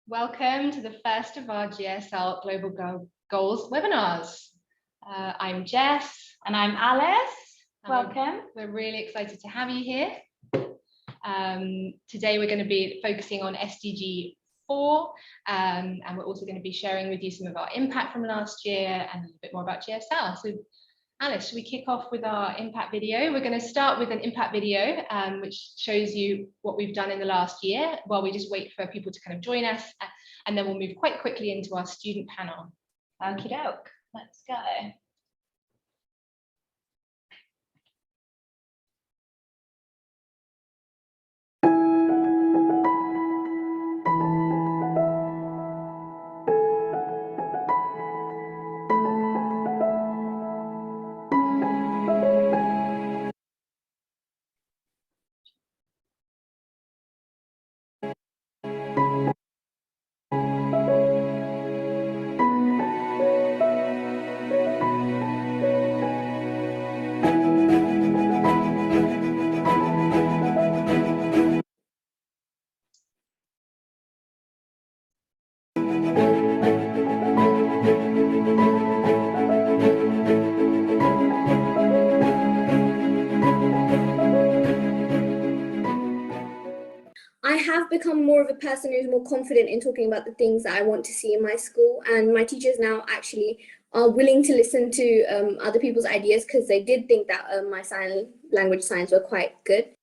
Welcome to the first of our GSL Global Goals webinars. I'm Jess. And I'm Alice. Welcome. We're really excited to have you here. Today we're going to be focusing on SDG 4, and we're also going to be sharing with you some of our impact from last year and a bit more about GSL. So Alice, should we kick off with our impact video? We're going to start with an impact video, which shows you what we've done in the last year while we just wait for people to kind of join us, and then we'll move quite quickly into our student panel. Okie doke, let's go. I have become more of a person who's more confident in talking about the things that I want to see in my school, and my teachers now actually are willing to listen to other people's ideas because they did think that my sign language signs were quite good.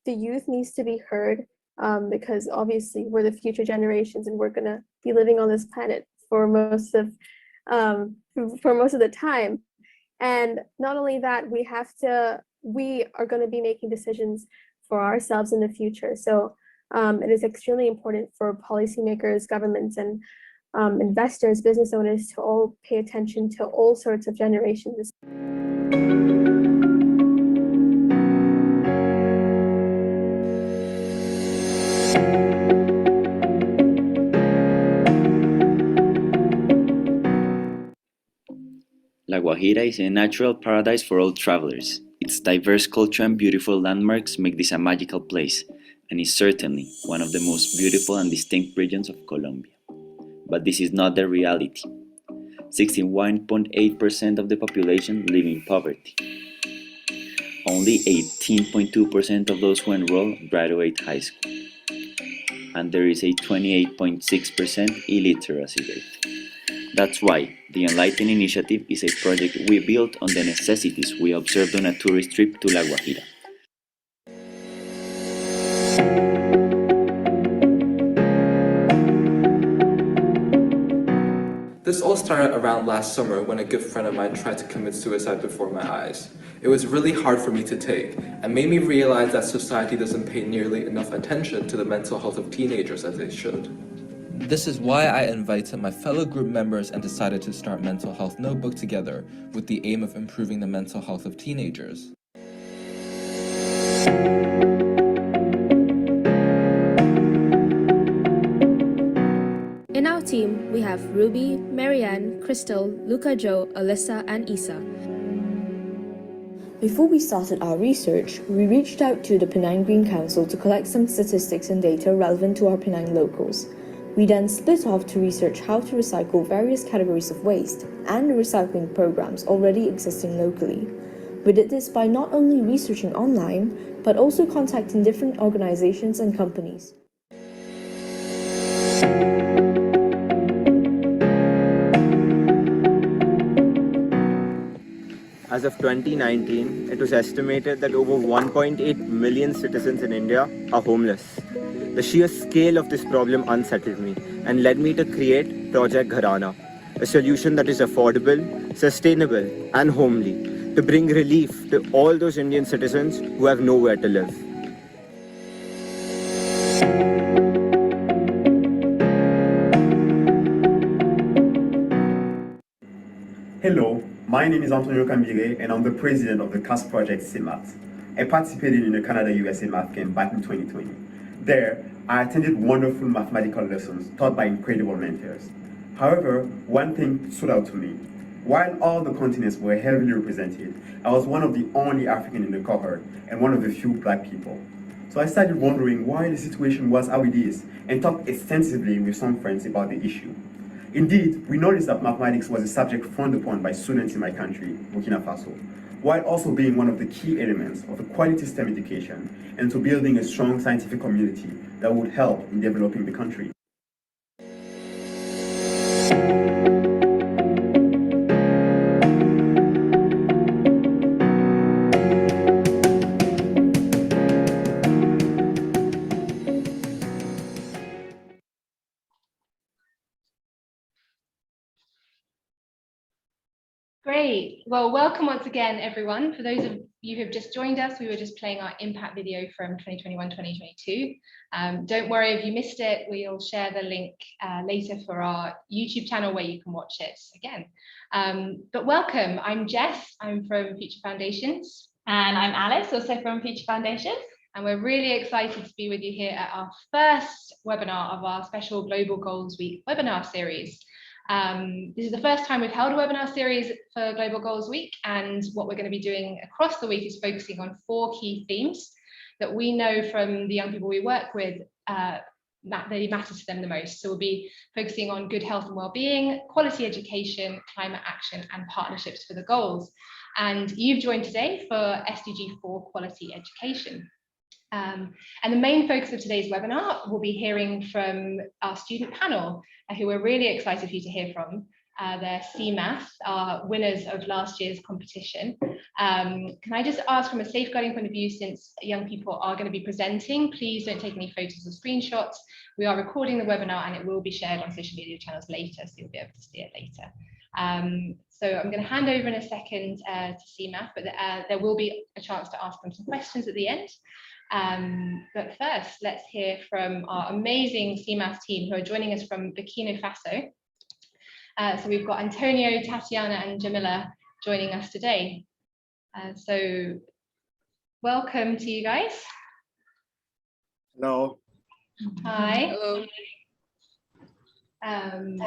The youth needs to be heard because obviously we're the future generations and we're going to be living on this planet for most of the time. And not only that, we are going to be making decisions for ourselves in the future. So it is extremely important for policymakers, governments, and investors, business owners to all pay attention to all sorts of generations. La Guajira is a natural paradise for all travelers. Its diverse culture and beautiful landmarks make this a magical place, and is certainly one of the most beautiful and distinct regions of Colombia. But this is not the reality. 61.8% of the population live in poverty. Only 18.2% of those who enroll graduate high school. And there is a 28.6% illiteracy rate. That's why the Enlighten Initiative is a project we built on the necessities we observed on a tourist trip to La Guajira. This all started around last summer when a good friend of mine tried to commit suicide before my eyes. It was really hard for me to take, and made me realize that society doesn't pay nearly enough attention to the mental health of teenagers as they should. This is why I invited my fellow group members and decided to start Mental Health Notebook together with the aim of improving the mental health of teenagers. In our team, we have Ruby, Marianne, Crystal, Luca Joe, Alyssa, and Isa. Before we started our research, we reached out to the Penang Green Council to collect some statistics and data relevant to our Penang locals. We then split off to research how to recycle various categories of waste and the recycling programs already existing locally. We did this by not only researching online, but also contacting different organizations and companies. As of 2019, it was estimated that over 1.8 million citizens in India are homeless. The sheer scale of this problem unsettled me and led me to create Project Gharana, a solution that is affordable, sustainable, and homely, to bring relief to all those Indian citizens who have nowhere to live. Hello, my name is Antonio Cambire and I'm the president of the CAS project CMath. I participated in the Canada-USA Math Camp back in 2020. There, I attended wonderful mathematical lessons taught by incredible mentors. However, one thing stood out to me. While all the continents were heavily represented, I was one of the only African in the cohort and one of the few Black people. So I started wondering why the situation was how it is and talked extensively with some friends about the issue. Indeed, we noticed that mathematics was a subject frowned upon by students in my country, Burkina Faso, while also being one of the key elements of a quality STEM education and to building a strong scientific community that would help in developing the country. Great. Well, welcome once again, everyone. For those of you who have just joined us, we were just playing our impact video from 2021-2022. Don't worry if you missed it. We'll share the link later for our YouTube channel where you can watch it again. But welcome. I'm Jess. I'm from Future Foundations. And I'm Alice, also from Future Foundations. And we're really excited to be with you here at our first webinar of our special Global Goals Week webinar series. This is the first time we've held a webinar series for Global Goals Week, and what we're going to be doing across the week is focusing on 4 key themes that we know from the young people we work with they matter to them the most. So we'll be focusing on good health and well-being, quality education, climate action, and partnerships for the goals. And you've joined today for SDG 4 quality education. And the main focus of today's webinar will be hearing from our student panel, who we're really excited for you to hear from. They're CMath, our winners of last year's competition. Can I just ask, from a safeguarding point of view, since young people are going to be presenting, please don't take any photos or screenshots. We are recording the webinar and it will be shared on social media channels later, so you'll be able to see it later. So I'm going to hand over in a second to CMath, but there will be a chance to ask them some questions at the end. But first, let's hear from our amazing CMath team who are joining us from Burkina Faso. So we've got Antonio, Tatiana, and Jamila joining us today. So welcome to you guys. Hello. Hi. Hello. I'm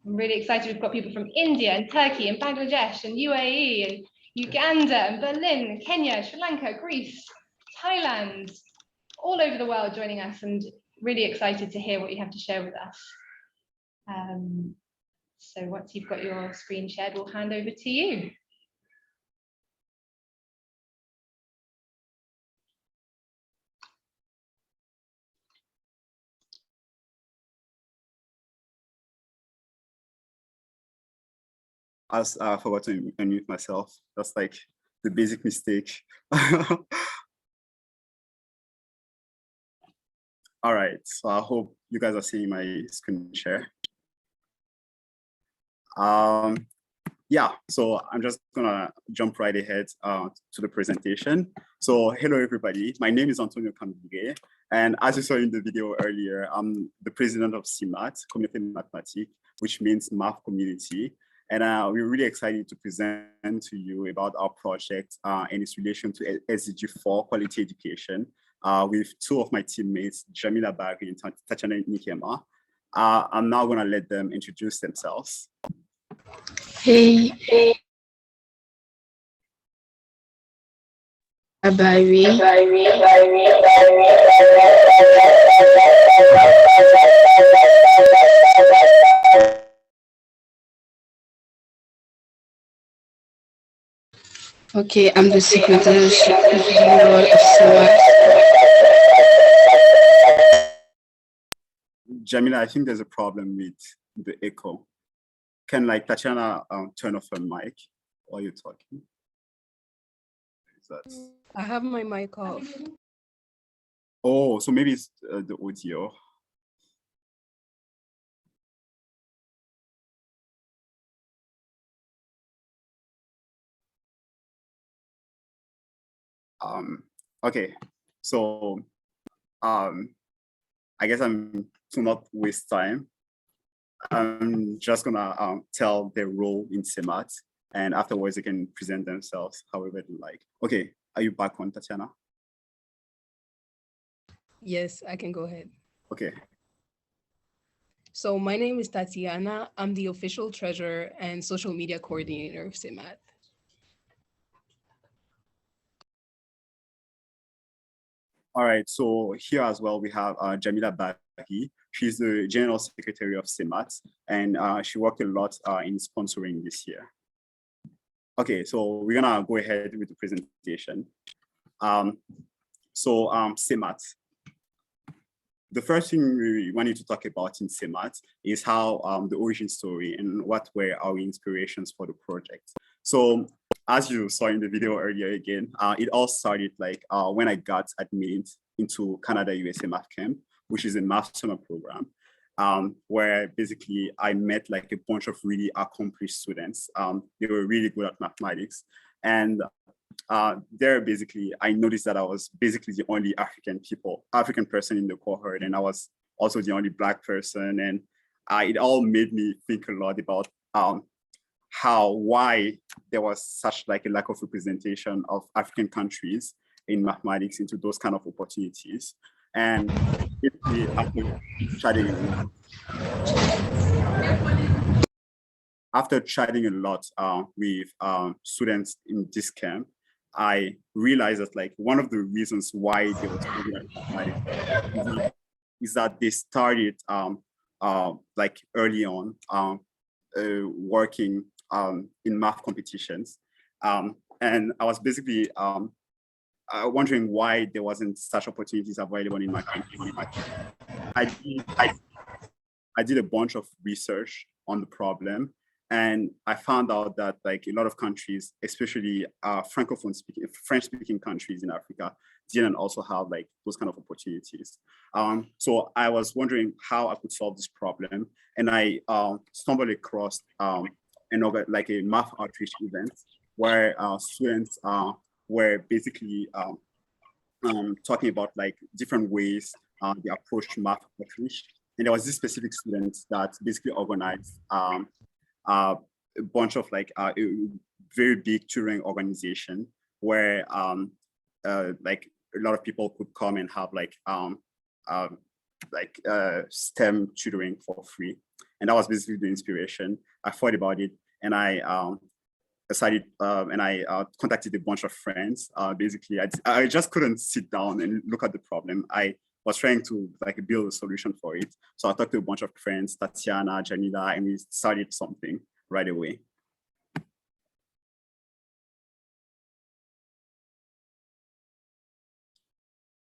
really excited. We've got people from India and Turkey and Bangladesh and UAE and Uganda and Berlin, Kenya, Sri Lanka, Greece, Thailand, all over the world joining us, and really excited to hear what you have to share with us. So once you've got your screen shared, we'll hand over to you. I forgot to unmute myself. That's like the basic mistake. All right, so I hope you guys are seeing my screen share. Yeah, so I'm just gonna jump right ahead to the presentation. So hello everybody, my name is Antonio Cpd, and as you saw in the video earlier, I'm the president of CMath, Communauté Mathématique, which means math community. And we're really excited to present to you about our project and its relation to SDG 4 quality education with 2 of my teammates, Jamila Barry and Tatiana Nikema. I'm now going to let them introduce themselves. Hey. Barry. Okay, I'm the secretary of CMath. Jamila, I think there's a problem with the echo. Can like Tatiana turn off her mic while you're talking? Is that... I have my mic off. Oh, so maybe it's the audio. Okay, so I guess I'm to not waste time. I'm just gonna tell their role in CMath, and afterwards they can present themselves however they like. Okay, are you back on, Tatiana? Yes, I can go ahead. Okay. So my name is Tatiana. I'm the official treasurer and social media coordinator of CMath. All right, so here as well, we have Jamila Baki. She's the General Secretary of CMath, and she worked a lot in sponsoring this year. Okay, so we're gonna go ahead with the presentation. CMath. The first thing we wanted to talk about in CMath is how the origin story and what were our inspirations for the project. So as you saw in the video earlier again, it all started like when I got admitted into Canada USA Math Camp, which is a math summer program, where basically I met like a bunch of really accomplished students. They were really good at mathematics. And there basically, I noticed that I was basically the only African person in the cohort, and I was also the only Black person. And it all made me think a lot about why there was such like a lack of representation of African countries in mathematics into those kind of opportunities. And basically after chatting a lot with students in this camp, I realized that like one of the reasons why they were studying mathematics is that they started like early on working in math competitions. And I was basically wondering why there wasn't such opportunities available in my country. I did a bunch of research on the problem, and I found out that like a lot of countries, especially French-speaking countries in Africa, didn't also have like those kind of opportunities. So I was wondering how I could solve this problem, and I stumbled across like a math outreach event where students were basically talking about like different ways they approach math outreach. And there was this specific student that basically organized a bunch of like a very big tutoring organization where like a lot of people could come and have like STEM tutoring for free. And that was basically the inspiration. I thought about it, and I decided and I contacted a bunch of friends. Basically, I just couldn't sit down and look at the problem. I was trying to like build a solution for it. So I talked to a bunch of friends, Tatiana, Janila, and we started something right away.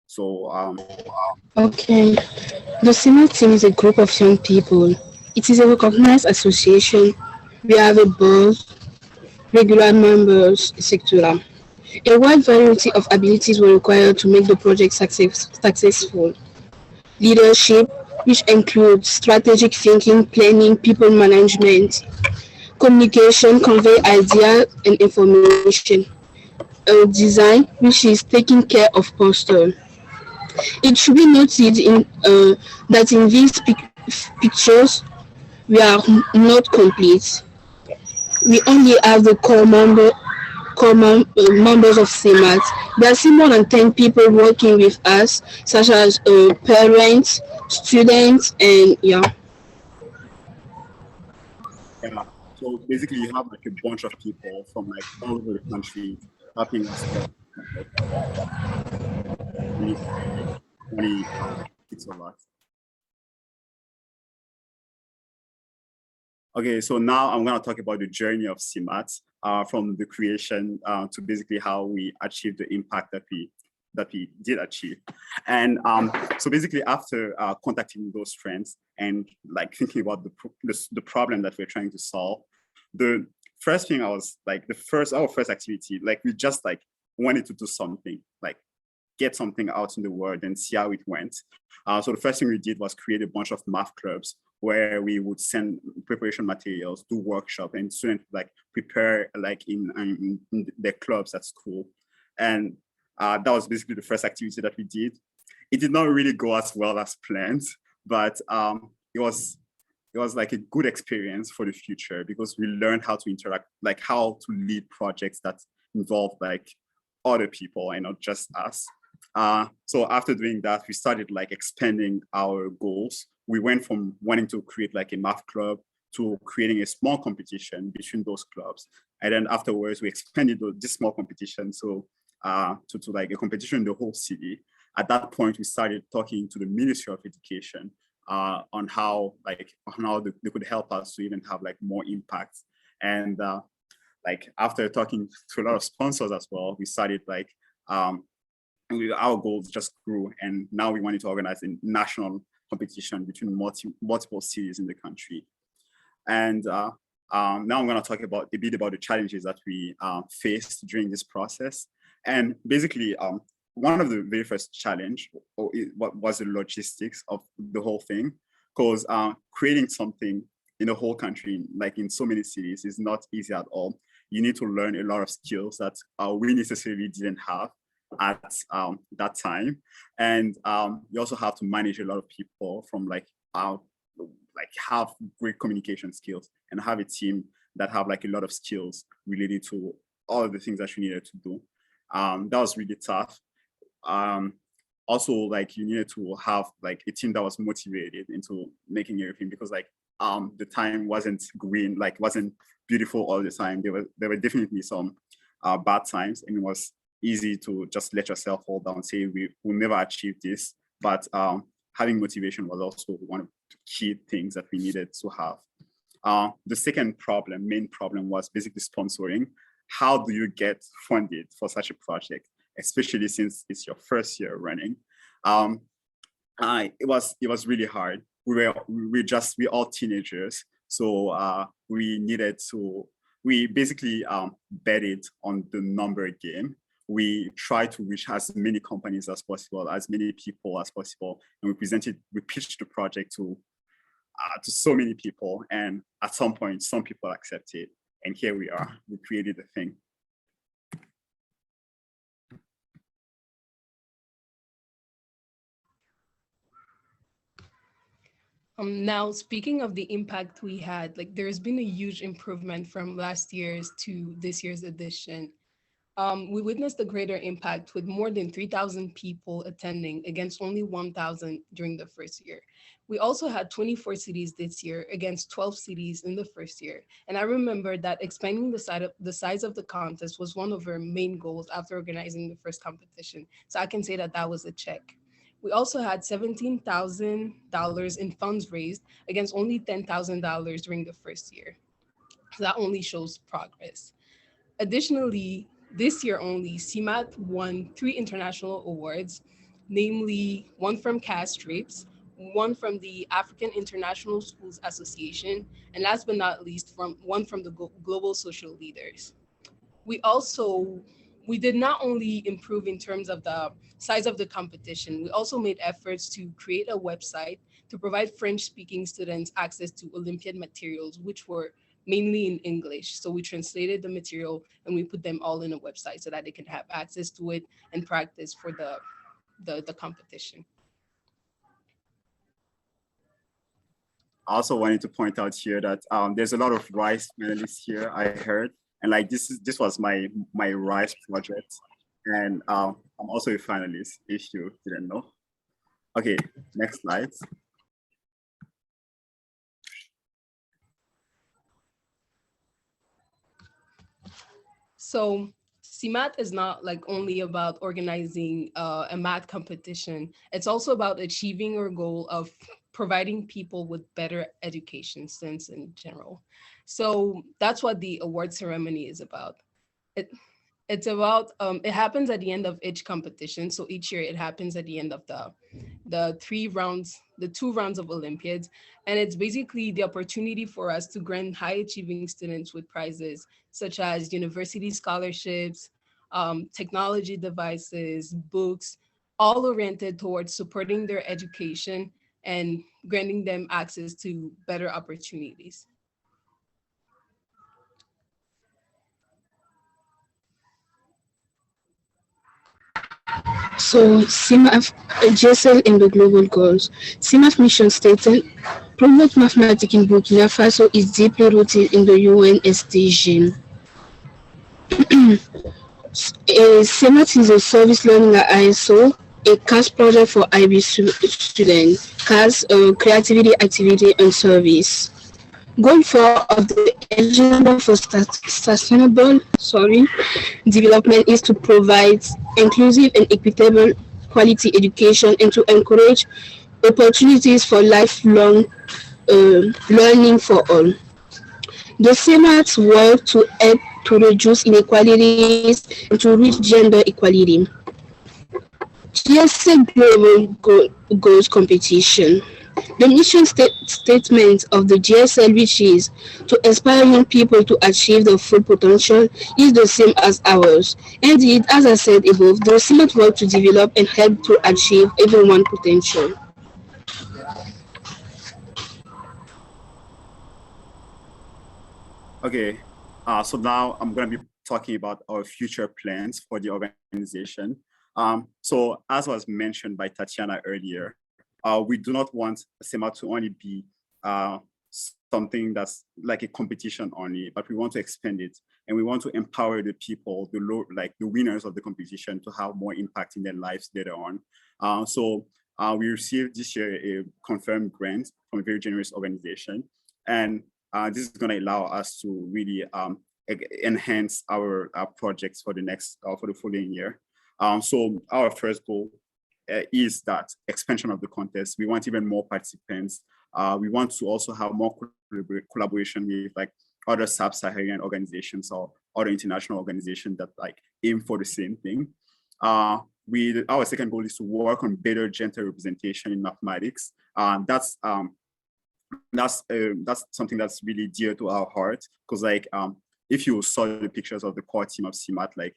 So, Okay, the CMath team is a group of young people. It is a recognized association. We have a board, regular members, etc. A wide variety of abilities were required to make the project successful. Leadership, which includes strategic thinking, planning, people management, communication, convey ideas and information, design, which is taking care of posture. It should be noted that in these pictures, we are not complete. We only have the core members of CMath. There are still more than 10 people working with us, such as parents, students, and yeah. Yeah. So basically, you have like a bunch of people from like all over the country helping us. It's a lot. Okay, so now I'm going to talk about the journey of CMath from the creation to basically how we achieved the impact that we did achieve. And so basically after contacting those friends and like thinking about the problem that we're trying to solve, the first thing I was like, our first activity, like we just like wanted to do something, like get something out in the world and see how it went. So the first thing we did was create a bunch of math clubs where we would send preparation materials, do workshop, and students like prepare like in their clubs at school. And that was basically the first activity that we did. It did not really go as well as planned, but it was like a good experience for the future because we learned how to interact, like how to lead projects that involve like other people and not just us. So after doing that, we started like expanding our goals. We went from wanting to create like a math club to creating a small competition between those clubs. And then afterwards, we expanded this small competition to like a competition in the whole city. At that point, we started talking to the Ministry of Education on how they could help us to even have like more impact. And like after talking to a lot of sponsors as well, we started like our goals just grew, and now we wanted to organize a national competition between multiple cities in the country. And now I'm going to talk about a bit about the challenges that we faced during this process. And basically, one of the very first challenge was the logistics of the whole thing, because creating something in the whole country, like in so many cities, is not easy at all. You need to learn a lot of skills that we necessarily didn't have at that time. And you also have to manage a lot of people from have great communication skills and have a team that have like a lot of skills related to all of the things that you needed to do. That was really tough. Also, like you needed to have like a team that was motivated into making everything, because like the time wasn't green, like wasn't beautiful all the time. There were definitely some bad times, and it was easy to just let yourself fall down, say we'll never achieve this. But having motivation was also one of the key things that we needed to have. The second main problem was basically sponsoring. How do you get funded for such a project, especially since it's your first year running? It was really hard. We're all teenagers, so we basically betted on the number game. We tried to reach as many companies as possible, as many people as possible, and we pitched the project to so many people, and at some point, some people accepted, and here we are. We created the thing. Now, speaking of the impact we had, like there's been a huge improvement from last year's to this year's edition. We witnessed a greater impact with more than 3,000 people attending against only 1,000 during the first year. We also had 24 cities this year against 12 cities in the first year. And I remember that expanding the size of the contest was one of our main goals after organizing the first competition. So I can say that that was a check. We also had $17,000 in funds raised against only $10,000 during the first year. So that only shows progress. Additionally, this year only, CMath won 3 international awards, namely one from CASTRAPES, one from the African International Schools Association, and last but not least, one from the Global Social Leaders. We did not only improve in terms of the size of the competition, we also made efforts to create a website to provide French-speaking students access to Olympiad materials, which were mainly in English. So we translated the material and we put them all in a website so that they can have access to it and practice for the competition. I also wanted to point out here that there's a lot of RISE finalists here, I heard. And like this was my RISE project. And I'm also a finalist, if you didn't know. Okay, next slide. So CMath is not like only about organizing a math competition. It's also about achieving our goal of providing people with better education sense in general. So that's what the award ceremony is about. It's about, it happens at the end of each competition. So each year it happens at the end of the 2 rounds of Olympiads. And it's basically the opportunity for us to grant high achieving students with prizes such as university scholarships, technology devices, books, all oriented towards supporting their education and granting them access to better opportunities. So CMath JSL in the global goals. CMath mission stated, promote mathematics in Burkina Faso is deeply rooted in the UN SDG. CMath is a service learning at ISO a CAS project for IB students, CAS creativity, activity, and service. Goal 4 of the Agenda for Sustainable Development is to provide inclusive and equitable quality education and to encourage opportunities for lifelong learning for all. The CMath work to help to reduce inequalities and to reach gender equality. GSA Global Goals Competition. The mission statement of the GSL, which is to inspire young people to achieve their full potential, is the same as ours. Indeed, as I said above, the CMath work to develop and help to achieve everyone's potential. Okay, so now I'm going to be talking about our future plans for the organization. So as was mentioned by Tatiana earlier, we do not want CMath to only be something that's like a competition only, but we want to expand it, and we want to empower the people, the winners of the competition, to have more impact in their lives later on. So we received this year a confirmed grant from a very generous organization, and this is going to allow us to really enhance our projects for the following year. So our first goal is that expansion of the contest. We want even more participants. We want to also have more collaboration with like other sub-Saharan organizations or other international organizations that like aim for the same thing. Our second goal is to work on better gender representation in mathematics. That's something that's really dear to our heart, because like if you saw the pictures of the core team of CMath, like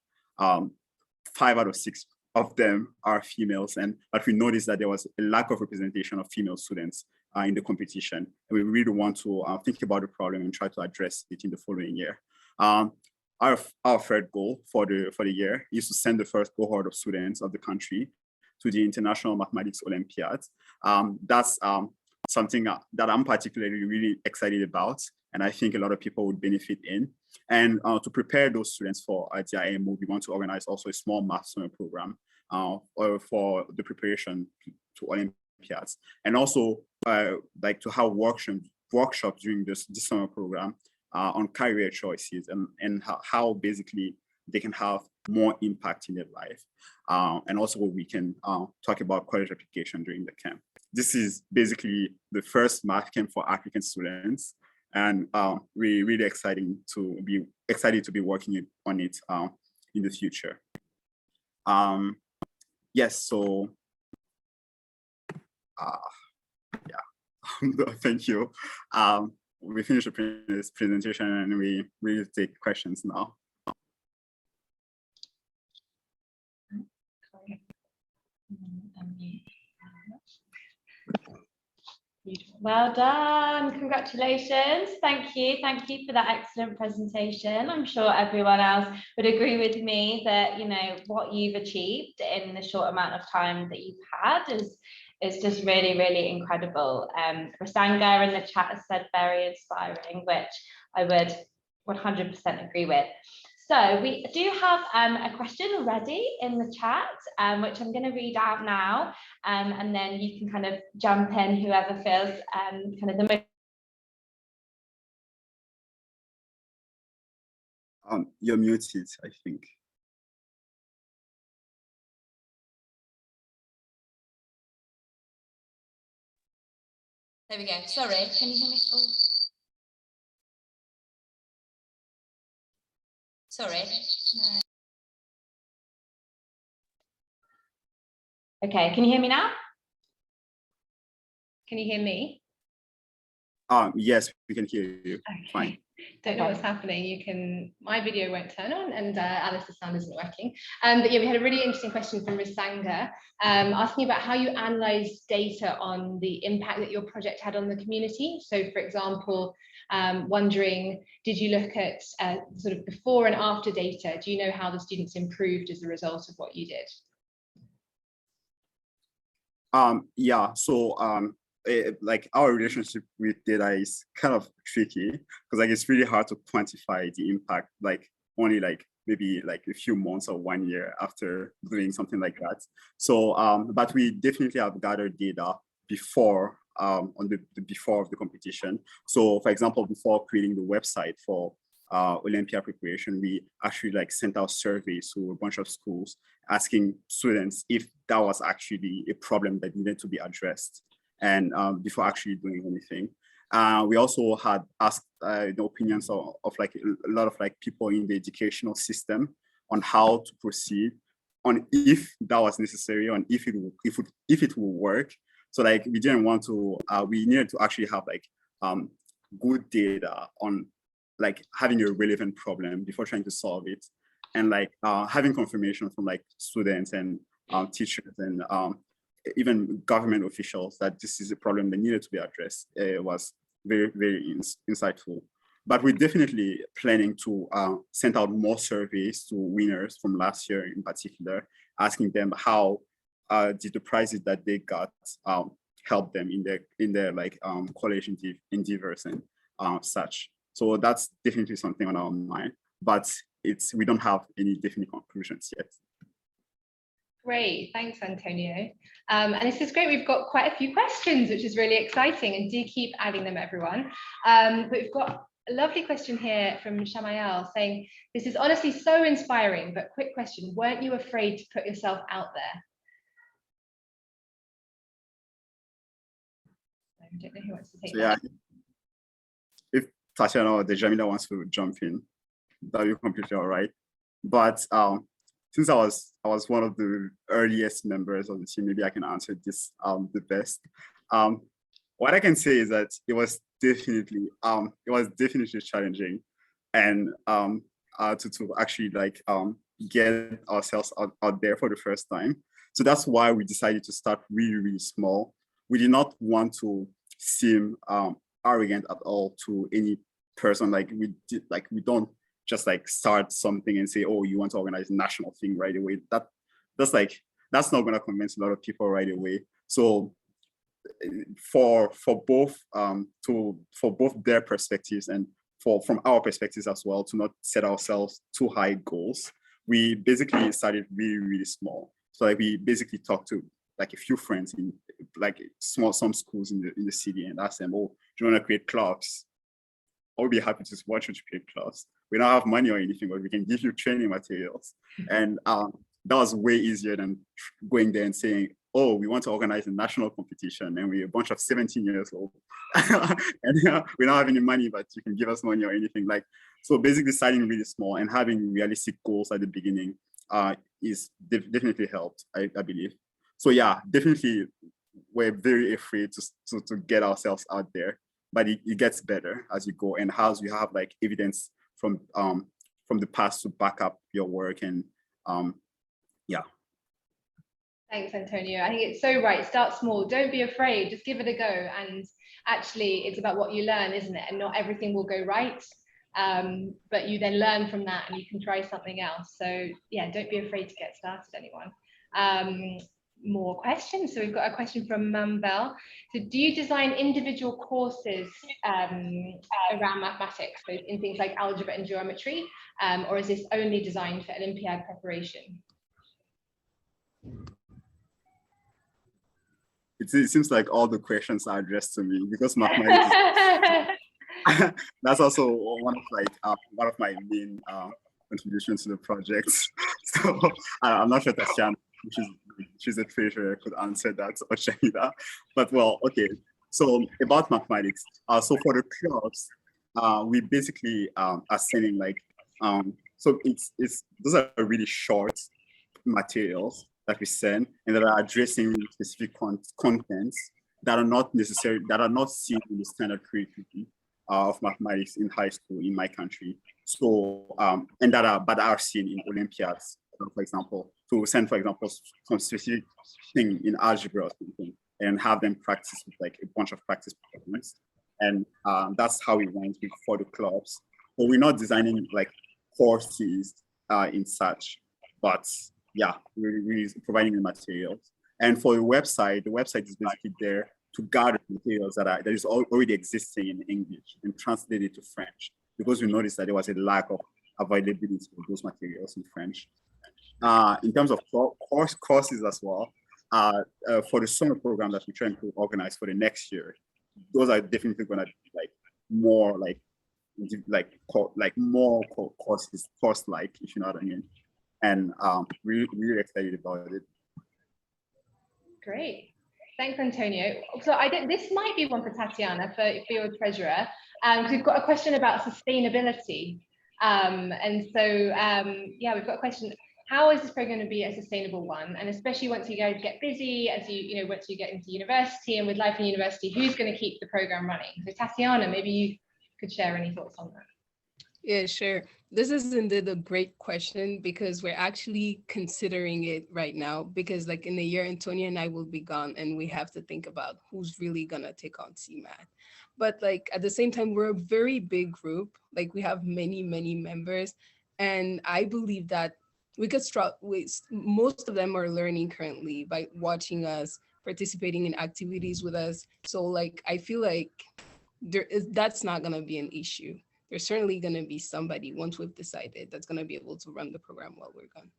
5 out of 6 of them are females, but we noticed that there was a lack of representation of female students in the competition, and we really want to think about the problem and try to address it in the following year. Our third goal for the year is to send the first cohort of students of the country to the International Mathematics Olympiad. That's something that I'm particularly really excited about, and I think a lot of people would benefit in. And to prepare those students for the IMO, we want to organize also a small math summer program for the preparation to Olympiads, and also like to have workshops during this summer program on career choices and how basically they can have more impact in their life. And also we can talk about college application during the camp. This is basically the first math camp for African students, and we're really excited to be working on it in the future. Yes, so yeah, thank you. We finished this presentation and we will take questions now. Well done, congratulations. Thank you for that excellent presentation. I'm sure everyone else would agree with me that, you know, what you've achieved in the short amount of time that you've had is just really, really incredible. Rasanga in the chat has said very inspiring, which I would 100% agree with. So we do have a question already in the chat, which I'm going to read out now, and then you can kind of jump in, whoever feels kind of the most. You're muted, I think. There we go. Sorry, can you hear me? Oh. Sorry. No. Okay, can you hear me now? Can you hear me? Yes, we can hear you. Okay. Fine. Don't know what's happening. My video won't turn on, and Alice's sound isn't working. But yeah, we had a really interesting question from Risanga, asking about how you analyze data on the impact that your project had on the community. So for example, wondering, did you look at sort of before and after data? Do you know how the students improved as a result of what you did? Yeah, so like our relationship with data is kind of tricky, because like it's really hard to quantify the impact, like only like maybe like a few months or 1 year after doing something like that. So, but we definitely have gathered data before, on the before of the competition. So for example, before creating the website for Olympia preparation, we actually like sent out surveys to a bunch of schools asking students if that was actually a problem that needed to be addressed, and before actually doing anything. We also had asked the opinions of like a lot of like people in the educational system on how to proceed, on if that was necessary, on if it will work. So like we didn't want to, we needed to actually have like good data on like having a relevant problem before trying to solve it, and like having confirmation from like students and teachers and even government officials that this is a problem that needed to be addressed was very, very insightful. But we're definitely planning to send out more surveys to winners from last year in particular, asking them how did the prizes that they got help them in their like college endeavors and such. So that's definitely something on our mind, but we don't have any definite conclusions yet. Great, thanks, Antonio. And this is great. We've got quite a few questions, which is really exciting, and do keep adding them, everyone. But we've got a lovely question here from Shamael saying, this is honestly so inspiring, but quick question, weren't you afraid to put yourself out there? I don't know who wants to take that. Yeah, if Tatiana or Dejamila wants to jump in, that'll be completely all right. But since I was one of the earliest members of the team, maybe I can answer this the best. What I can say is that it was definitely challenging, and to actually like get ourselves out there for the first time. So that's why we decided to start really, really small. We did not want to seem arrogant at all to any person. Like we don't just like start something and say, oh, you want to organize a national thing right away. That's not going to convince a lot of people right away. So for both their perspectives and from our perspectives as well, to not set ourselves too high goals, we basically started really, really small. So like we basically talked to like a few friends in like some schools in the city and asked them, oh, do you want to create clubs? I'll be happy to watch you to create clubs. We don't have money or anything, but we can give you training materials. And that was way easier than going there and saying, oh, we want to organize a national competition and we're a bunch of 17 years old. And we don't have any money, but you can give us money or anything. Like, so basically starting really small and having realistic goals at the beginning is definitely helped, I believe. So yeah, definitely we're very afraid to get ourselves out there, but it gets better as you go, and as you have like evidence from the past to back up your work. And yeah. Thanks, Antonio. I think it's so right. Start small. Don't be afraid. Just give it a go. And actually, it's about what you learn, isn't it? And not everything will go right. But you then learn from that and you can try something else. So yeah, don't be afraid to get started, anyone. More questions. So we've got a question from Bell. So do you design individual courses around mathematics, so in things like algebra and geometry, or is this only designed for Olympiad preparation? It seems like all the questions are addressed to me because mathematics that's also one of my main contributions to the project. So I'm not sure Tatiana, she's a treasurer, could answer that, or Shahida. But well, okay. So about mathematics, so for the clubs, we basically are sending like so those are really short materials that we send and that are addressing specific contents that are not seen in the standard curriculum of mathematics in high school in my country. So and that are seen in Olympiads, for example. To send, for example, some specific thing in algebra or something, and have them practice with like a bunch of practice problems. And that's how we went for the clubs. So we're not designing like courses in such, but yeah, we're providing the materials. And for the website is basically there to gather materials that is already existing in English and translate it to French, because we noticed that there was a lack of availability of those materials in French. In terms of courses as well, for the summer program that we're trying to organize for the next year, those are definitely going to be like more more courses, course-like, if you know what I mean. And really excited about it. Great. Thanks, Antonio. So this might be one for Tatiana, for your treasurer, because we've got a question about sustainability. And so, yeah, we've got a question. How is this program going to be a sustainable one? And especially once you guys get busy, as once you get into university and with life in university, who's going to keep the program running? So Tatiana, maybe you could share any thoughts on that. Yeah, sure. This is indeed a great question because we're actually considering it right now, because like in a year, Antonia and I will be gone and we have to think about who's really gonna take on CMath. But like at the same time, we're a very big group, like we have many, many members. And I believe that we could start with, most of them are learning currently by watching us, participating in activities with us. So like, I feel like that's not gonna be an issue. There's certainly going to be somebody, once we've decided, that's going to be able to run the program while we're gone.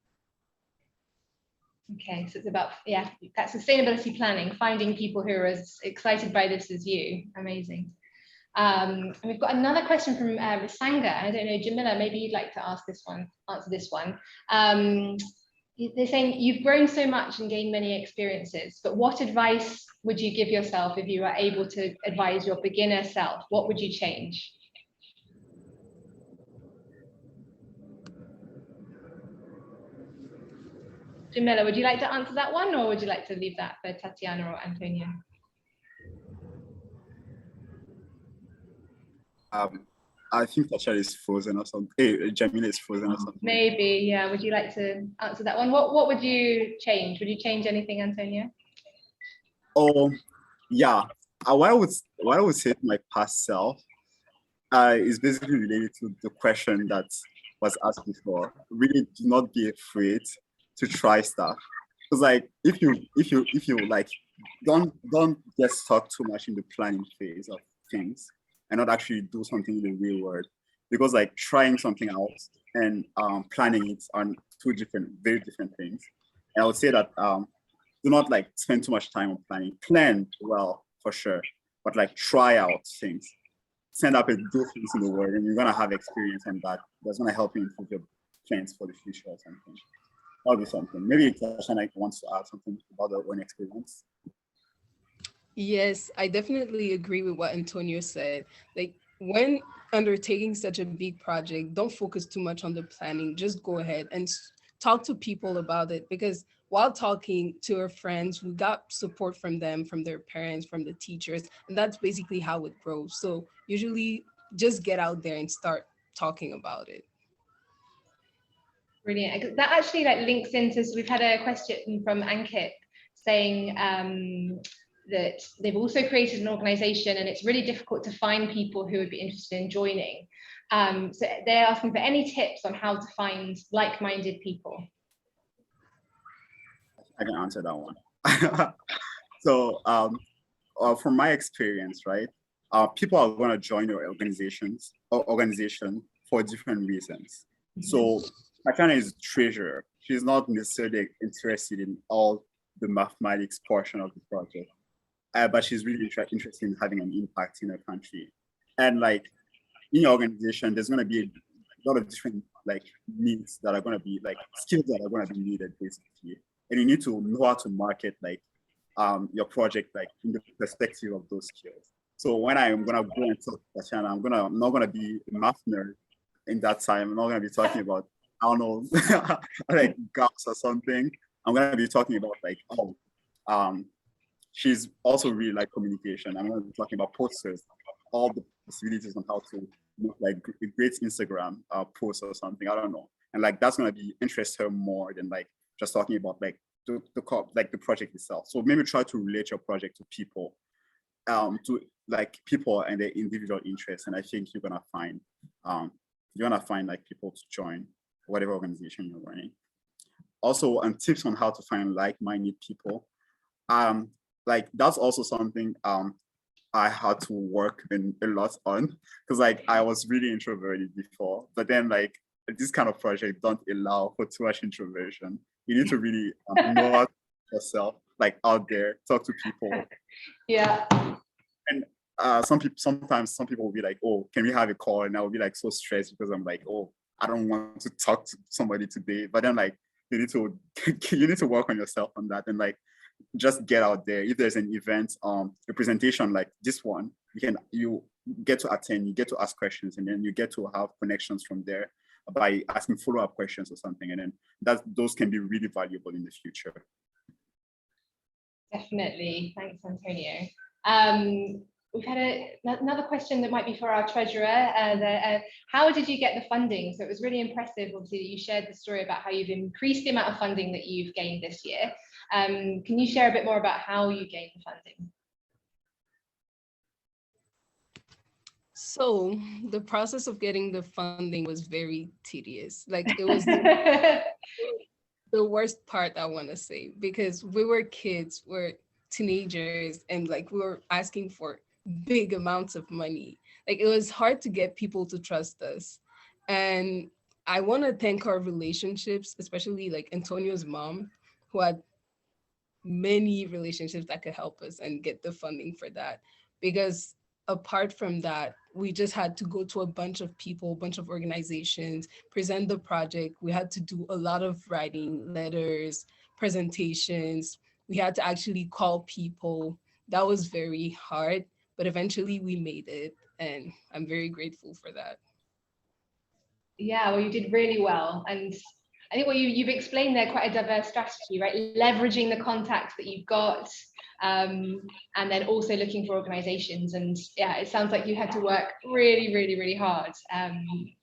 Okay, so it's about, yeah, that sustainability planning, finding people who are as excited by this as you. Amazing. And we've got another question from Risanga. I don't know, Jamila, maybe you'd like to answer this one. They're saying, you've grown so much and gained many experiences, but what advice would you give yourself if you were able to advise your beginner self? What would you change? Jamila, would you like to answer that one, or would you like to leave that for Tatiana or Antonio? I think Tatiana is frozen or something. Hey, Jamila is frozen or something. Maybe, yeah. Would you like to answer that one? What would you change? Would you change anything, Antonio? Oh, yeah. What I would say to my past self is basically related to the question that was asked before. Really, do not be afraid to try stuff, because like if you like don't get stuck too much in the planning phase of things and not actually do something in the real world, because like trying something out and planning it are two very different things. And I would say that do not like spend too much time on planning. Plan well for sure, but like try out things, stand up and do things in the world, and you're gonna have experience, and that's gonna help you improve your plans for the future or something. That'll be something. Maybe Tatiana wants to add something about their own experience. Yes, I definitely agree with what Antonio said. Like when undertaking such a big project, don't focus too much on the planning. Just go ahead and talk to people about it, because while talking to our friends, we got support from them, from their parents, from the teachers, and that's basically how it grows. So usually just get out there and start talking about it. Brilliant. That actually like links into, so we've had a question from Ankit saying that they've also created an organization and it's really difficult to find people who would be interested in joining. So they're asking for any tips on how to find like-minded people. I can answer that one. So from my experience, right, people are going to join your organization for different reasons. So Tatiana is treasurer. She's not necessarily interested in all the mathematics portion of the project, but she's really interested in having an impact in her country. And like in your organization, there's going to be a lot of different like needs that are going to be like skills that are going to be needed basically. And you need to know how to market like your project like in the perspective of those skills. So when I'm going to go and talk to Tatiana, I'm not going to be a math nerd in that time. I'm not going to be talking about, I don't know, like gaps or something. I'm going to be talking about like, she's also really like communication. I'm going to be talking about posters, all the possibilities on how to make like a great Instagram post or something. I don't know. And like, that's going to be interest her more than like just talking about like the project itself. So maybe try to relate your project to people and their individual interests. And I think you're going to find like people to join whatever organization you're running. Also, and tips on how to find like-minded people. Like that's also something I had to work a lot on, because like I was really introverted before, but then like this kind of project don't allow for too much introversion. You need to really know yourself, like out there, talk to people. Yeah. And sometimes some people will be like, oh, can we have a call? And I will be like so stressed because I'm like, oh, I don't want to talk to somebody today. But then like you need to work on yourself on that and like just get out there. If there's an event, a presentation like this one, you get to attend, you get to ask questions, and then you get to have connections from there by asking follow-up questions or something. And then those can be really valuable in the future. Definitely. Thanks, Antonio. We've had another question that might be for our treasurer. How did you get the funding? So it was really impressive, obviously, that you shared the story about how you've increased the amount of funding that you've gained this year. Can you share a bit more about how you gained the funding? So the process of getting the funding was very tedious. Like it was the worst part, I want to say, because we were kids, we're teenagers, and like we were asking for big amounts of money. Like it was hard to get people to trust us. And I want to thank our relationships, especially like Antonio's mom, who had many relationships that could help us and get the funding for that. Because apart from that, we just had to go to a bunch of people, a bunch of organizations, present the project. We had to do a lot of writing, letters, presentations. We had to actually call people. That was very hard, but eventually we made it, and I'm very grateful for that. Yeah, well, you did really well. And I think what you've explained there, quite a diverse strategy, right? Leveraging the contacts that you've got, and then also looking for organizations. And yeah, it sounds like you had to work really, really, really hard,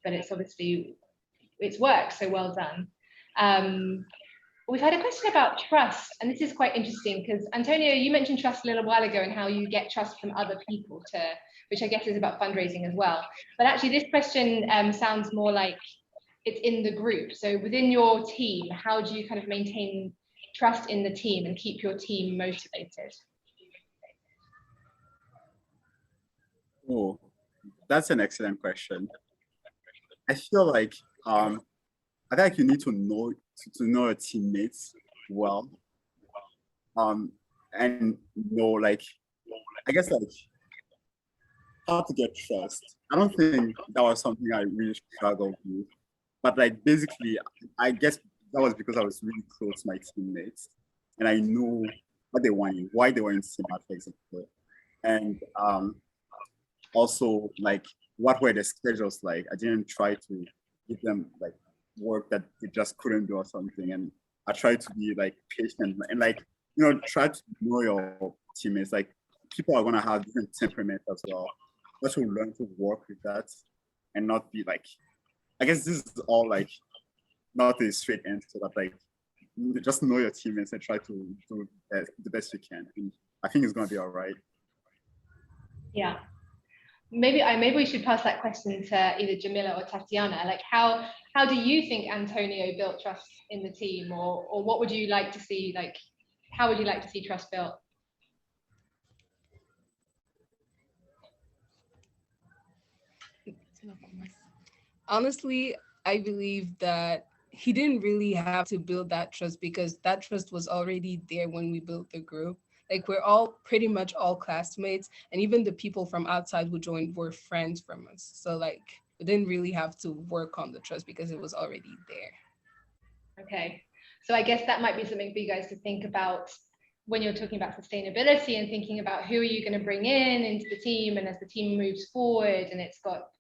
but it's worked, so well done. We've had a question about trust, and this is quite interesting because Antonio, you mentioned trust a little while ago and how you get trust from other people which I guess is about fundraising as well. But actually this question sounds more like it's in the group. So within your team, how do you kind of maintain trust in the team and keep your team motivated? Oh, that's an excellent question. I feel like you need to know your teammates well, and know like I guess like how to get trust. I don't think that was something I really struggled with, but like basically, I guess that was because I was really close to my teammates, and I knew what they wanted, why they were in CMath, for example, and also like what were the schedules like. I didn't try to give them like work that they just couldn't do or something, and I tried to be like patient and like try to know your teammates. Like people are gonna have different temperaments as well. Also learn to work with that and not be like, I guess this is all like not a straight answer, but like just know your teammates and try to do the best you can. And I think it's gonna be all right. Yeah. Maybe we should pass that question to either Jamila or Tatiana. Like how do you think Antonio built trust in the team, or what would you like to see? Like how would you like to see trust built? Honestly, I believe that he didn't really have to build that trust because that trust was already there when we built the group. Like we're all pretty much all classmates, and even the people from outside who joined were friends from us. So like we didn't really have to work on the trust because it was already there. Okay, so I guess that might be something for you guys to think about when you're talking about sustainability and thinking about who are you going to bring into the team, and as the team moves forward and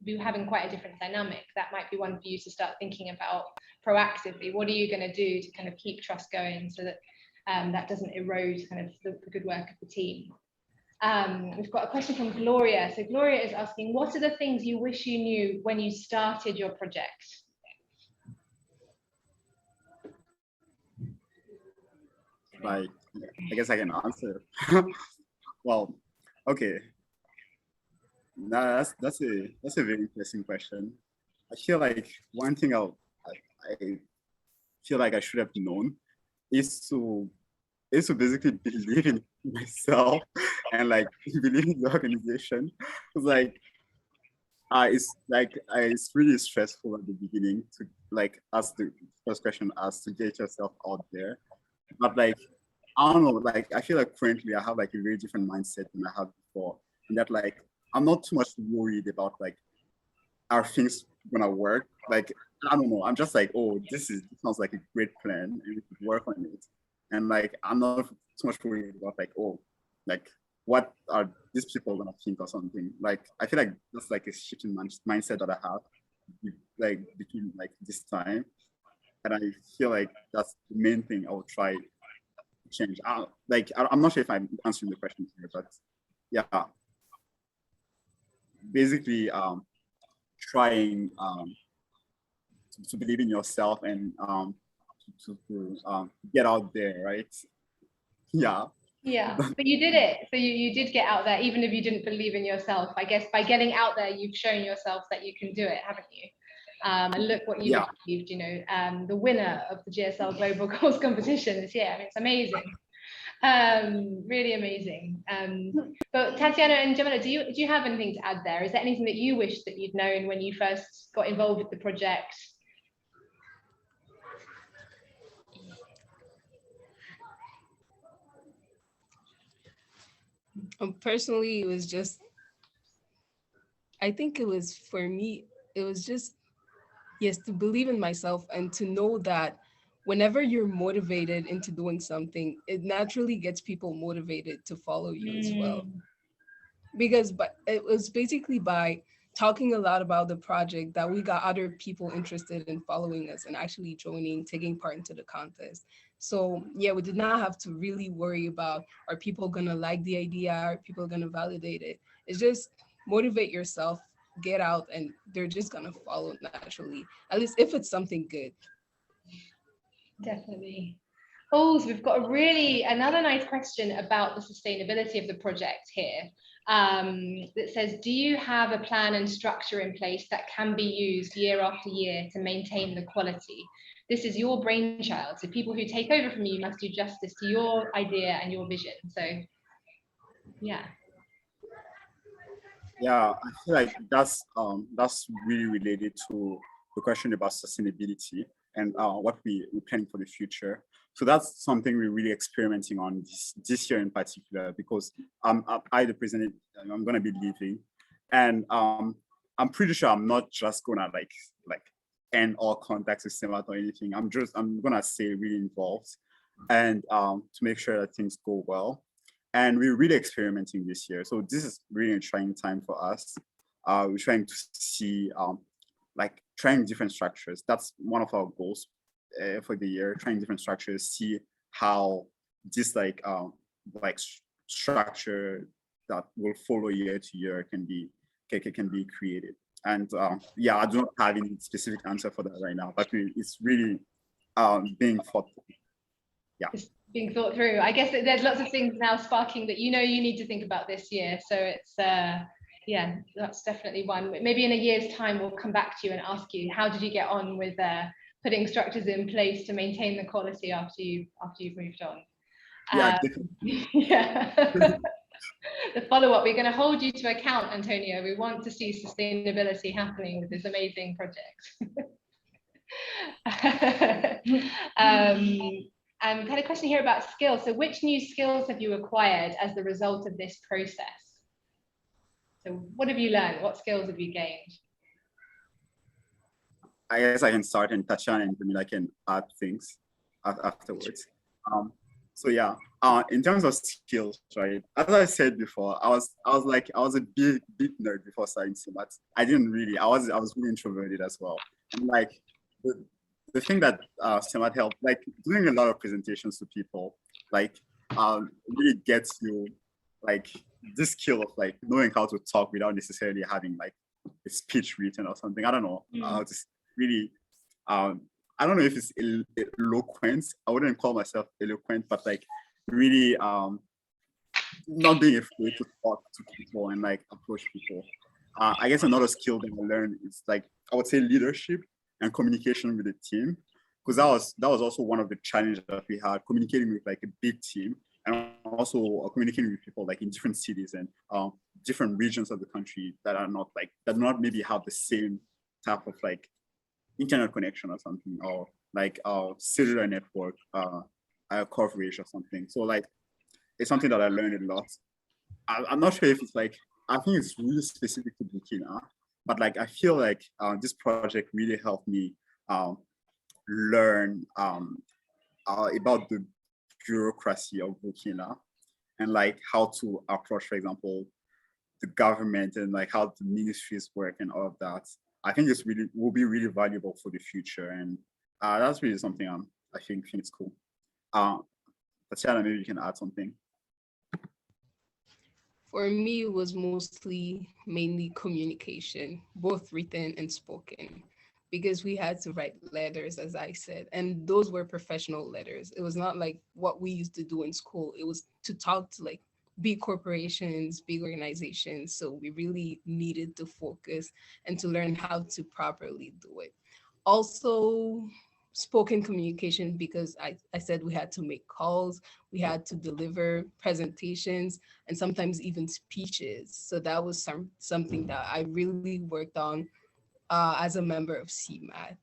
we're having quite a different dynamic, that might be one for you to start thinking about proactively. What are you going to do to kind of keep trust going so that that doesn't erode kind of the good work of the team? We've got a question from Gloria. So Gloria is asking, what are the things you wish you knew when you started your project? Like, I guess I can answer. Well, okay. That's a very interesting question. I feel like one thing I feel like I should have known is to basically believe in myself and like believe in the organization. It's like it's really stressful at the beginning to like ask the first question as to get yourself out there. But like, I don't know, like I feel like currently I have like a very different mindset than I had before. And that like I'm not too much worried about like are things gonna work? Like I don't know. I'm just like, oh, this sounds like a great plan and we could work on it. And like I'm not too much worried about like, oh, like what are these people gonna think or something. Like I feel like that's like a shifting mindset that I have like between like this time. And I feel like that's the main thing I will try to change. I'm not sure if I'm answering the question here, but yeah, basically trying to believe in yourself and to get out there, right? Yeah. Yeah, but you did it. So you did get out there, even if you didn't believe in yourself. I guess by getting out there, you've shown yourself that you can do it, haven't you? And look what you've achieved, you know, the winner of the GSL Global Course Competition this year. I mean, it's amazing. Really amazing. But Tatiana and Jamila, do you have anything to add there? Is there anything that you wish that you'd known when you first got involved with the project? Personally, it was just, I think it was for me, it was just, yes, to believe in myself and to know that whenever you're motivated into doing something, it naturally gets people motivated to follow you as well. Because it was basically by talking a lot about the project that we got other people interested in following us and actually joining, taking part into the contest. So yeah, we did not have to really worry about, are people gonna like the idea? Are people gonna validate it? It's just motivate yourself, get out, and they're just gonna follow naturally, at least if it's something good. Definitely. Oh, so we've got another nice question about the sustainability of the project here. That says, do you have a plan and structure in place that can be used year after year to maintain the quality? This is your brainchild, so people who take over from you must do justice to your idea and your vision. So yeah. Yeah, I feel like that's really related to the question about sustainability and what we're planning for the future. So that's something we're really experimenting on this year in particular, because I the president, I'm gonna be leaving, and I'm pretty sure I'm not just gonna like end all contacts with CMath or anything. I'm gonna stay really involved and to make sure that things go well. And we're really experimenting this year. So this is really a trying time for us. We're trying to see like trying different structures. That's one of our goals for the year, trying different structures, see how this structure that will follow year to year can be created. And yeah, I do not have any specific answer for that right now, but it's really being thought through. Yeah. It's being thought through. I guess there's lots of things now sparking that you need to think about this year. So it's yeah, that's definitely one. Maybe in a year's time we'll come back to you and ask you, how did you get on with putting structures in place to maintain the quality after you've moved on? Yeah. Yeah. The follow-up, we're going to hold you to account, Antonio. We want to see sustainability happening with this amazing project. And had a question here about skills. So which new skills have you acquired as the result of this process? So what have you learned? What skills have you gained? I guess I can start, and Tatiana and Jamila can add things afterwards. So yeah, in terms of skills, right? As I said before, I was a big nerd before starting CMath. I was really introverted as well. And like the thing that CMath helped, like doing a lot of presentations to people, like really gets you like this skill of like knowing how to talk without necessarily having like a speech written or something. I don't know. Just really I don't know if it's eloquent. I wouldn't call myself eloquent, but like really not being afraid to talk to people and like approach people. I guess another skill that I learned is like, I would say leadership and communication with the team, because that was also one of the challenges that we had, communicating with like a big team and also communicating with people like in different cities and different regions of the country that are not like, that do not maybe have the same type of like internet connection or something, or like cellular network coverage or something. So like, it's something that I learned a lot. I'm not sure if it's like, I think it's really specific to Burkina, but like, I feel like this project really helped me learn about the bureaucracy of Burkina and like how to approach, for example, the government and like how the ministries work and all of that. I think this really will be really valuable for the future, and that's really something I think it's cool. Tatiana, maybe you can add something. For me, it was mainly communication, both written and spoken, because we had to write letters, as I said, and those were professional letters. It was not like what we used to do in school. It was to talk to like big corporations, big organizations. So we really needed to focus and to learn how to properly do it. Also, spoken communication, because I said we had to make calls, we had to deliver presentations, and sometimes even speeches. So that was something that I really worked on as a member of CMath.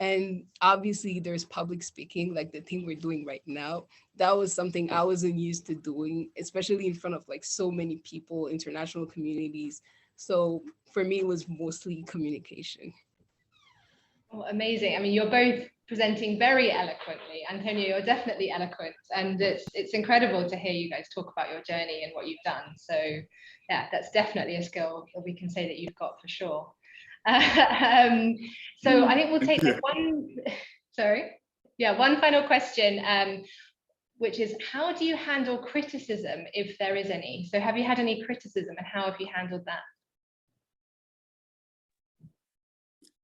And obviously there's public speaking, like the thing we're doing right now. That was something I wasn't used to doing, especially in front of like so many people, international communities. So for me, it was mostly communication. Oh, amazing. I mean, you're both presenting very eloquently. Antonio, you're definitely eloquent, and it's incredible to hear you guys talk about your journey and what you've done. So yeah, that's definitely a skill that we can say that you've got for sure. So I think we'll take like one final question, which is, how do you handle criticism if there is any? So have you had any criticism, and how have you handled that?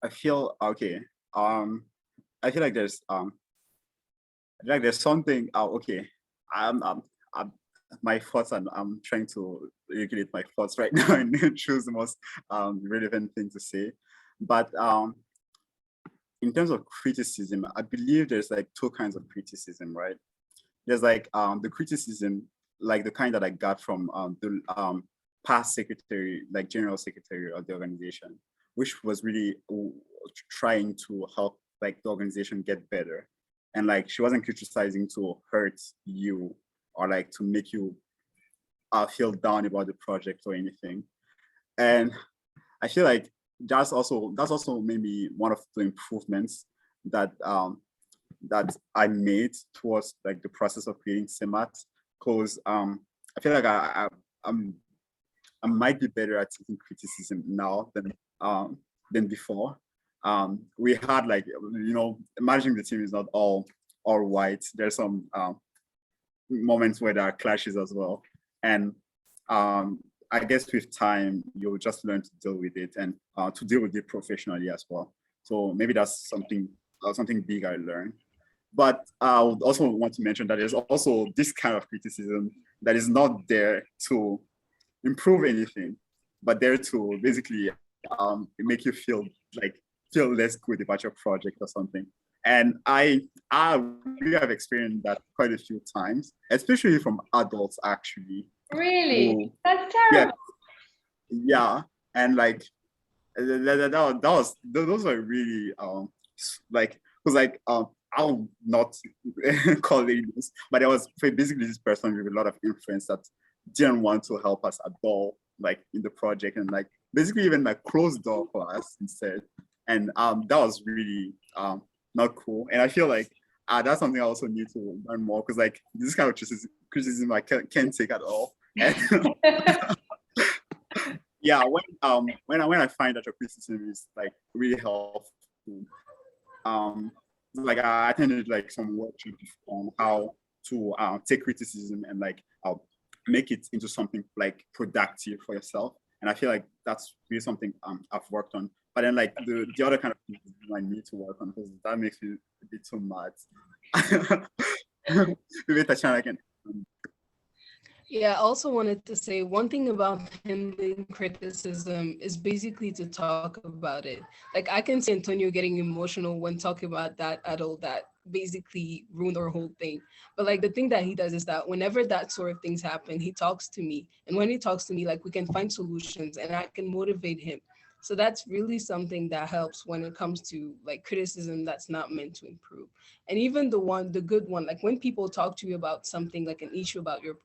I feel okay. I feel like there's something. Okay, my thoughts, and I'm trying to regulate my thoughts right now and choose the most relevant thing to say. But in terms of criticism, I believe there's like two kinds of criticism, right? There's like the criticism, like the kind that I got from the past secretary, like general secretary of the organization, which was really trying to help like the organization get better. And like, she wasn't criticizing to hurt you or like to make you feel down about the project or anything. And I feel like that's also maybe one of the improvements that that I made towards like the process of creating CMath, because I feel like I might be better at taking criticism now than before. We had like, you know, managing the team is not all white. There's some moments where there are clashes as well, and I guess with time you'll just learn to deal with it, and to deal with it professionally as well. So maybe that's something big I learned. But I would also want to mention that there's also this kind of criticism that is not there to improve anything, but there to basically make you feel less good about your project or something. And I really have experienced that quite a few times, especially from adults actually. Really? That's terrible. Yeah. And like those are really like, because like I'll not call it this, but it was basically this person with a lot of influence that didn't want to help us at all, like in the project, and like basically even like closed door for us instead. And that was really not cool. And I feel like that's something I also need to learn more, because like this kind of criticism I can't take at all. And yeah, when I find that your criticism is like really helpful, like I attended like some workshops on how to take criticism and like make it into something like productive for yourself. And I feel like that's really something I've worked on. But then like the other kind of criticism I need to work on, because that makes me a bit too mad. Maybe Tatiana can. Yeah, I also wanted to say one thing about handling criticism is basically to talk about it. Like I can see Antonio getting emotional when talking about that adult that basically ruined our whole thing. But like the thing that he does is that whenever that sort of things happen, he talks to me. And when he talks to me, like we can find solutions and I can motivate him. So that's really something that helps when it comes to like criticism that's not meant to improve. And even the good one, like when people talk to you about something like an issue about your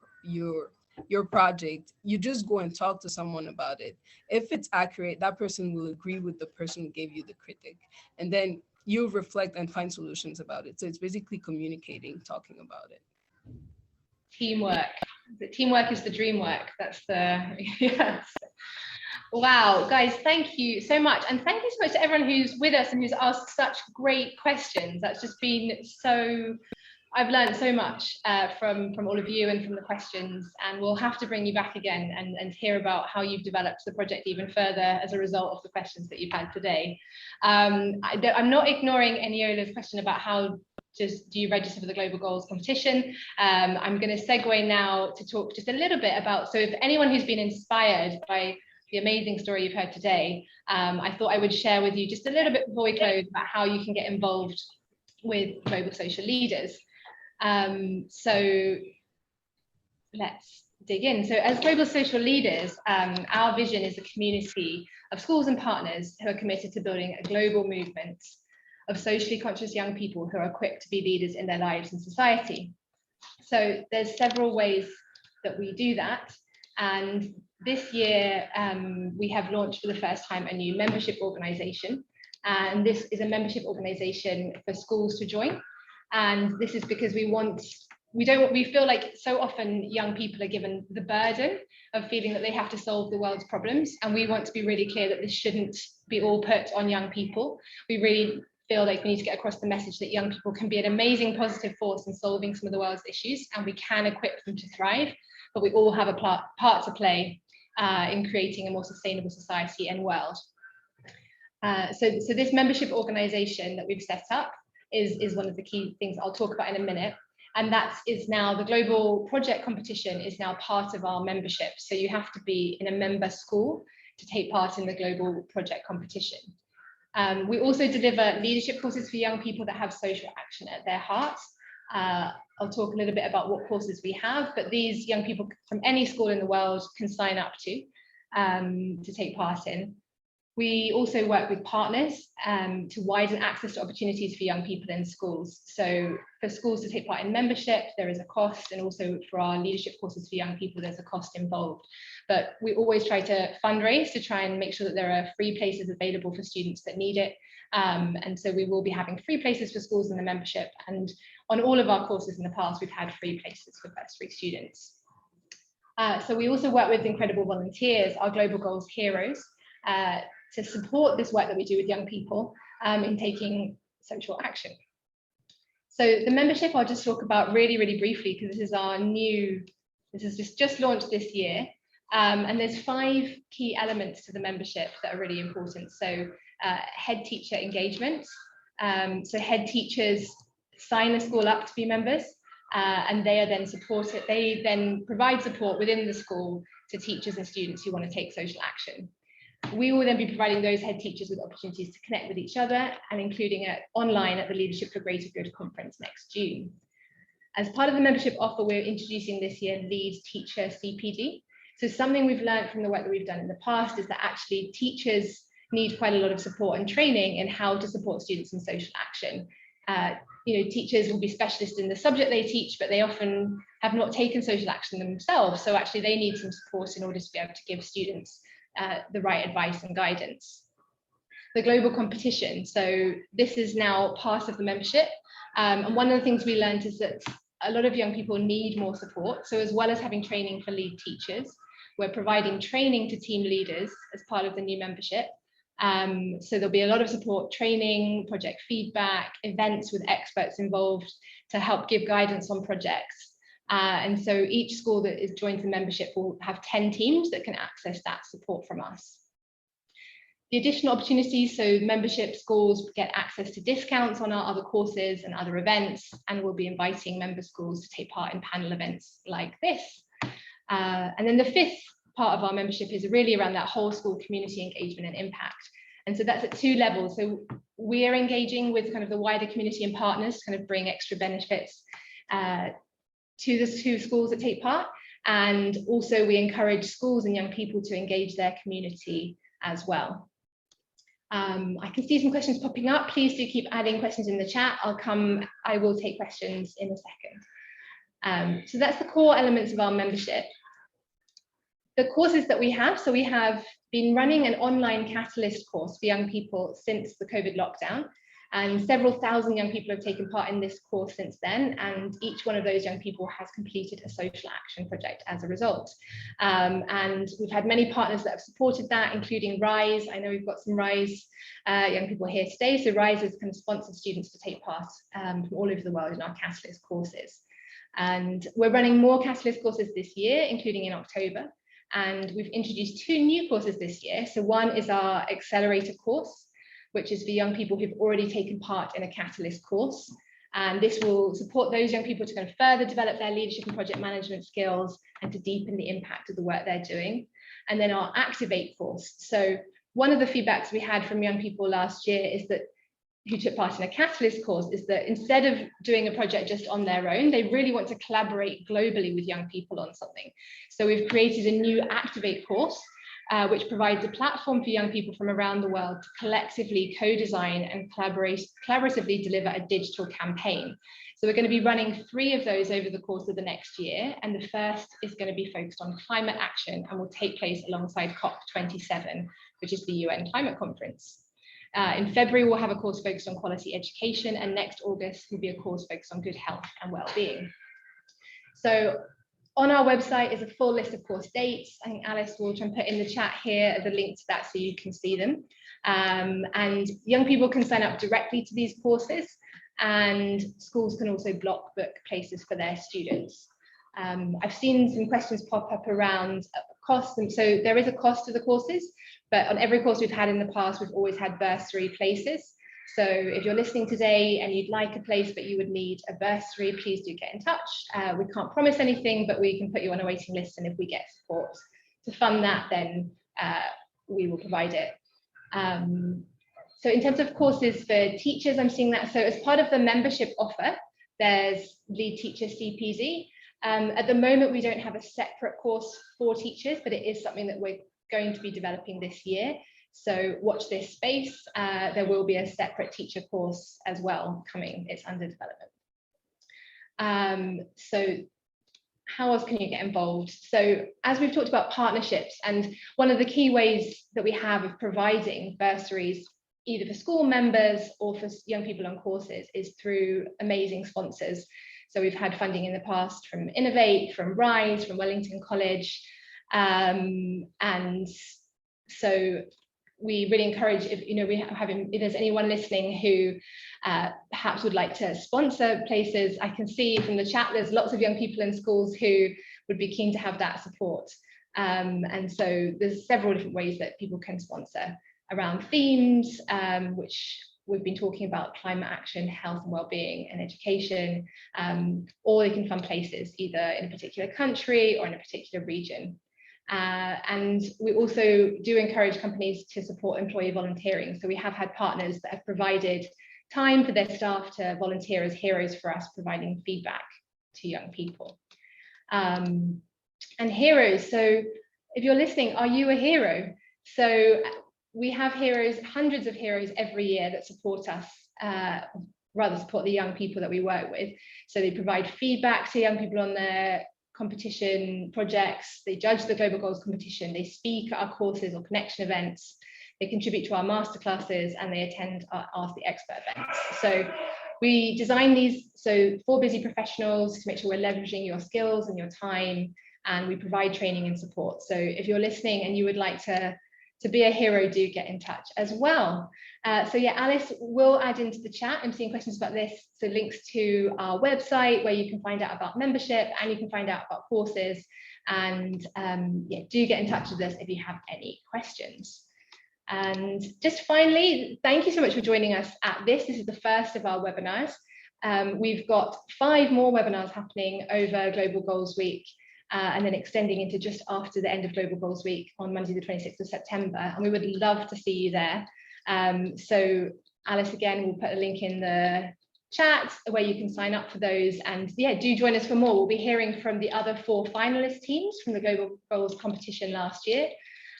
your project, you just go and talk to someone about it. If it's accurate, that person will agree with the person who gave you the critic, and then you reflect and find solutions about it. So it's basically communicating, talking about it. Teamwork. Teamwork is the dream work. That's the yes. Wow, guys, thank you so much. And thank you so much to everyone who's with us and who's asked such great questions. That's just been so, I've learned so much from all of you and from the questions, and we'll have to bring you back again and hear about how you've developed the project even further as a result of the questions that you've had today. I'm not ignoring Eniola's question about how do you register for the Global Goals competition. I'm going to segue now to talk just a little bit about, so if anyone who's been inspired by the amazing story you've heard today, I thought I would share with you just a little bit before we close about how you can get involved with Global Social Leaders. So let's dig in. So as Global Social Leaders, our vision is a community of schools and partners who are committed to building a global movement of socially conscious young people who are equipped to be leaders in their lives and society. So there's several ways that we do that. And this year, we have launched for the first time a new membership organization. And this is a membership organization for schools to join. And this is because we feel like so often young people are given the burden of feeling that they have to solve the world's problems. And we want to be really clear that this shouldn't be all put on young people. We really feel like we need to get across the message that young people can be an amazing positive force in solving some of the world's issues, and we can equip them to thrive, but we all have a part to play in creating a more sustainable society and world. So this membership organization that we've set up is one of the key things I'll talk about in a minute. And that is now the global project competition is now part of our membership. So you have to be in a member school to take part in the global project competition. We also deliver leadership courses for young people that have social action at their heart. I'll talk a little bit about what courses we have, but these young people from any school in the world can sign up to take part in. We also work with partners to widen access to opportunities for young people in schools. So for schools to take part in membership, there is a cost, and also for our leadership courses for young people, there's a cost involved. But we always try to fundraise to try and make sure that there are free places available for students that need it. And so we will be having free places for schools in the membership. And on all of our courses in the past, we've had free places for first week students. So we also work with incredible volunteers, our Global Goals heroes, to support this work that we do with young people in taking social action. So the membership I'll just talk about really, really briefly, because this is just launched this year. And there's 5 key elements to the membership that are really important. So head teacher engagement. So head teachers sign the school up to be members, and they are then supported. They then provide support within the school to teachers and students who want to take social action. We will then be providing those head teachers with opportunities to connect with each other, and including it online at the Leadership for Greater Good conference next June. As part of the membership offer, we're introducing this year Lead Teacher Cpd. So something we've learned from the work that we've done in the past is that actually teachers need quite a lot of support and training in how to support students in social action. Teachers will be specialists in the subject they teach, but they often have not taken social action themselves. So actually they need some support in order to be able to give students the right advice and guidance. The global competition. So this is now part of the membership. And one of the things we learned is that a lot of young people need more support. So as well as having training for lead teachers, we're providing training to team leaders as part of the new membership. So there'll be a lot of support, training, project feedback, events with experts involved to help give guidance on projects. And so each school that is joined the membership will have 10 teams that can access that support from us. The additional opportunities, so membership schools get access to discounts on our other courses and other events, and we'll be inviting member schools to take part in panel events like this. And then the fifth part of our membership is really around that whole school community engagement and impact. And so that's at two levels. So we are engaging with kind of the wider community and partners to kind of bring extra benefits to the two schools that take part. And also we encourage schools and young people to engage their community as well. I can see some questions popping up. Please do keep adding questions in the chat. I will take questions in a second. So that's the core elements of our membership. The courses that we have, so we have been running an online Catalyst course for young people since the COVID lockdown, and several thousand young people have taken part in this course since then, and each one of those young people has completed a social action project as a result. And we've had many partners that have supported that, including RISE. I know we've got some RISE young people here today, so RISE has kind of sponsored students to take part from all over the world in our Catalyst courses. And we're running more Catalyst courses this year, including in October. And we've introduced two new courses this year. So one is our Accelerator course, which is for young people who've already taken part in a Catalyst course. And this will support those young people to kind of further develop their leadership and project management skills and to deepen the impact of the work they're doing. And then our Activate course. So one of the feedbacks we had from young people last year is that who took part in a Catalyst course is that instead of doing a project just on their own, they really want to collaborate globally with young people on something. So we've created a new Activate course, which provides a platform for young people from around the world to collectively co-design and collaboratively deliver a digital campaign. So we're going to be running 3 of those over the course of the next year. And the first is going to be focused on climate action and will take place alongside COP27, which is the UN climate conference. In February, we'll have a course focused on quality education, and next August will be a course focused on good health and well-being. So on our website is a full list of course dates. I think Alice will try and put in the chat here the link to that so you can see them. And young people can sign up directly to these courses, and schools can also block book places for their students. I've seen some questions pop up around costs, and so there is a cost to the courses, but on every course we've had in the past, we've always had bursary places. So if you're listening today and you'd like a place but you would need a bursary, please do get in touch. We can't promise anything, but we can put you on a waiting list, and if we get support to fund that, then we will provide it. So in terms of courses for teachers, I'm seeing that. So as part of the membership offer, there's the Teacher Cpd. At the moment, we don't have a separate course for teachers, but it is something that we're going to be developing this year. So watch this space. There will be a separate teacher course as well coming. It's under development. So how else can you get involved? So as we've talked about partnerships, and one of the key ways that we have of providing bursaries, either for school members or for young people on courses, is through amazing sponsors. So we've had funding in the past from Innovate, from RISE, from Wellington College. And so we really encourage, if if there's anyone listening who perhaps would like to sponsor places, I can see from the chat there's lots of young people in schools who would be keen to have that support. And so there's several different ways that people can sponsor around themes, which we've been talking about: climate action, health and well-being, and education, or they can fund places either in a particular country or in a particular region. And we also do encourage companies to support employee volunteering. So we have had partners that have provided time for their staff to volunteer as heroes for us, providing feedback to young people. And heroes, so if you're listening, are you a hero? So we have heroes, hundreds of heroes every year that support us, rather support the young people that we work with. So they provide feedback to young people on their competition projects, they judge the Global Goals competition, they speak at our courses or connection events, they contribute to our masterclasses, and they attend our Ask the Expert events. So we design these for busy professionals to make sure we're leveraging your skills and your time, and we provide training and support. So if you're listening and you would like to be a hero, do get in touch as well. So yeah, Alice will add into the chat. I'm seeing questions about this. So links to our website where you can find out about membership and you can find out about courses. And yeah, do get in touch with us if you have any questions. And just finally, thank you so much for joining us at this. This is the first of our webinars. We've got 5 more webinars happening over Global Goals Week. and then extending into just after the end of Global Goals Week on Monday, the 26th of September. And we would love to see you there. So Alice, again, will put a link in the chat where you can sign up for those. And yeah, do join us for more. We'll be hearing from the other 4 finalist teams from the Global Goals competition last year,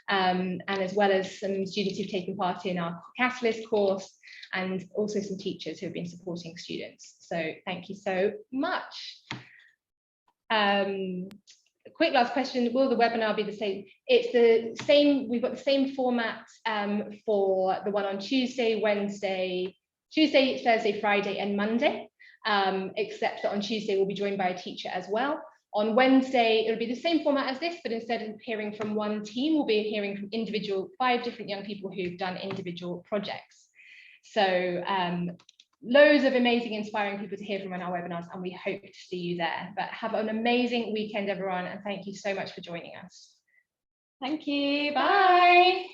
and as well as some students who've taken part in our Catalyst course, and also some teachers who have been supporting students. So thank you so much. A quick last question, will the webinar be the same? It's the same, we've got the same format for the one on Tuesday, Thursday, Friday and Monday, except that on Tuesday we'll be joined by a teacher as well. On Wednesday, it'll be the same format as this, but instead of hearing from one team, we'll be hearing from 5 different young people who've done individual projects. So loads of amazing, inspiring people to hear from on our webinars, and we hope to see you there. But have an amazing weekend, everyone, and thank you so much for joining us. Thank you. Bye.